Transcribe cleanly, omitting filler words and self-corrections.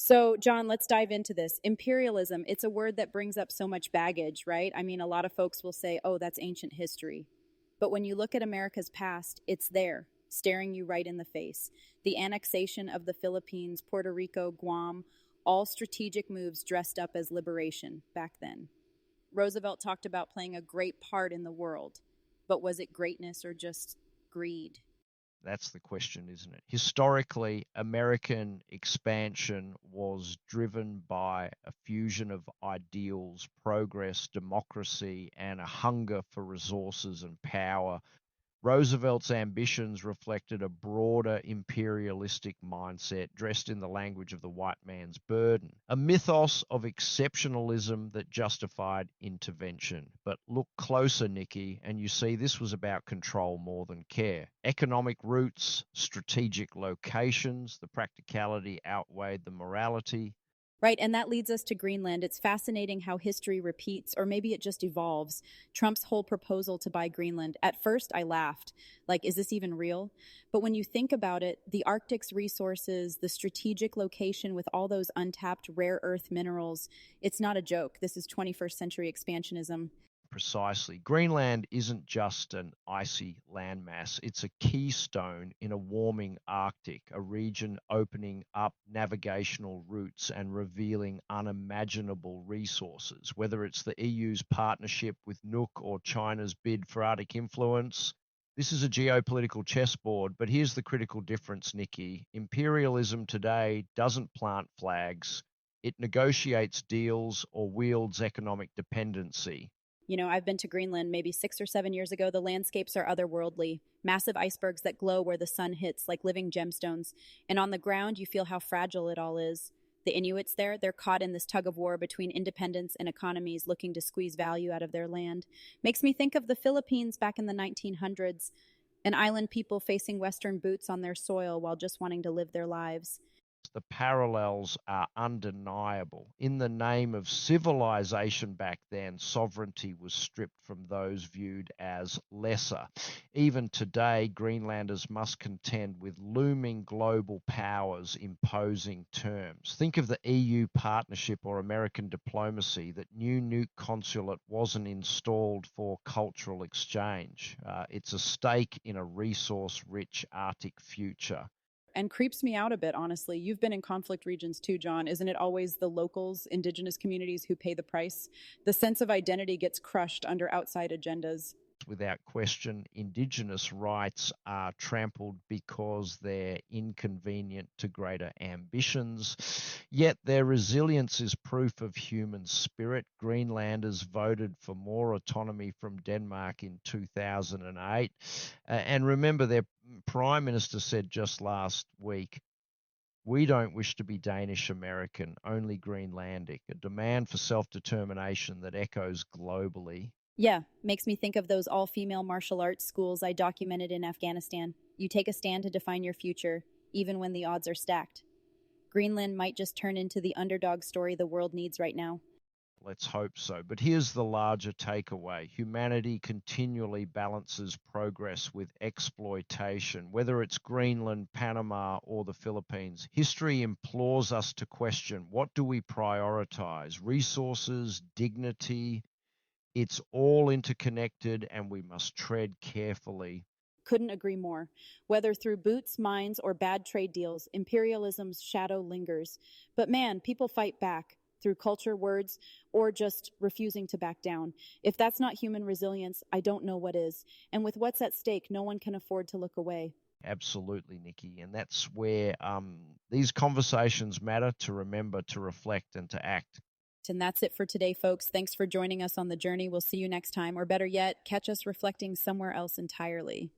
So, John, let's dive into this. Imperialism, it's a word that brings up so much baggage, right? I mean, a lot of folks will say, oh, that's ancient history. But when you look at America's past, it's there, staring you right in the face. The annexation of the Philippines, Puerto Rico, Guam, all strategic moves dressed up as liberation back then. Roosevelt talked about playing a great part in the world. But was it greatness or just greed? That's the question, isn't it? Historically, American expansion was driven by a fusion of ideals, progress, democracy, and a hunger for resources and power. Roosevelt's ambitions reflected a broader imperialistic mindset dressed in the language of the white man's burden, a mythos of exceptionalism that justified intervention. But look closer, Nikki, and you see this was about control more than care. Economic routes, strategic locations, the practicality outweighed the morality. Right, and that leads us to Greenland. It's fascinating how history repeats, or maybe it just evolves. Trump's whole proposal to buy Greenland. At first, I laughed. Like, is this even real? But when you think about it, the Arctic's resources, the strategic location with all those untapped rare earth minerals, it's not a joke. This is 21st century expansionism. Precisely. Greenland isn't just an icy landmass, it's a keystone in a warming Arctic, a region opening up navigational routes and revealing unimaginable resources. Whether it's the EU's partnership with Nook or China's bid for Arctic influence, this is a geopolitical chessboard. But here's the critical difference, Nikki. Imperialism today doesn't plant flags, it negotiates deals or wields economic dependency. You know, I've been to Greenland maybe 6 or 7 years ago. The landscapes are otherworldly. Massive icebergs that glow where the sun hits like living gemstones. And on the ground, you feel how fragile it all is. The Inuits there, they're caught in this tug of war between independence and economies looking to squeeze value out of their land. Makes me think of the Philippines back in the 1900s, an island people facing Western boots on their soil while just wanting to live their lives. The parallels are undeniable. In the name of civilization back then, sovereignty was stripped from those viewed as lesser. Even today, Greenlanders must contend with looming global powers imposing terms. Think of the EU partnership or American diplomacy. That new nuke consulate wasn't installed for cultural exchange. It's a stake in a resource rich Arctic future. And creeps me out a bit, honestly. You've been in conflict regions too, John. Isn't it always the locals, indigenous communities who pay the price? The sense of identity gets crushed under outside agendas. Without question, indigenous rights are trampled because they're inconvenient to greater ambitions. Yet their resilience is proof of human spirit. Greenlanders voted for more autonomy from Denmark in 2008. And remember, their prime minister said just last week, we don't wish to be Danish American, only Greenlandic, a demand for self determination that echoes globally. Yeah, makes me think of those all-female martial arts schools I documented in Afghanistan. You take a stand to define your future, even when the odds are stacked. Greenland might just turn into the underdog story the world needs right now. Let's hope so. But here's the larger takeaway. Humanity continually balances progress with exploitation, whether it's Greenland, Panama, or the Philippines. History implores us to question, what do we prioritize? Resources, dignity? It's all interconnected and we must tread carefully. Couldn't agree more. Whether through boots, mines, or bad trade deals, imperialism's shadow lingers. But man, people fight back through culture, words, or just refusing to back down. If that's not human resilience, I don't know what is. And with what's at stake, no one can afford to look away. Absolutely, Nikki. And that's where these conversations matter, to remember, to reflect, and to act. And that's it for today, folks. Thanks for joining us on the journey. We'll see you next time, or better yet, catch us reflecting somewhere else entirely.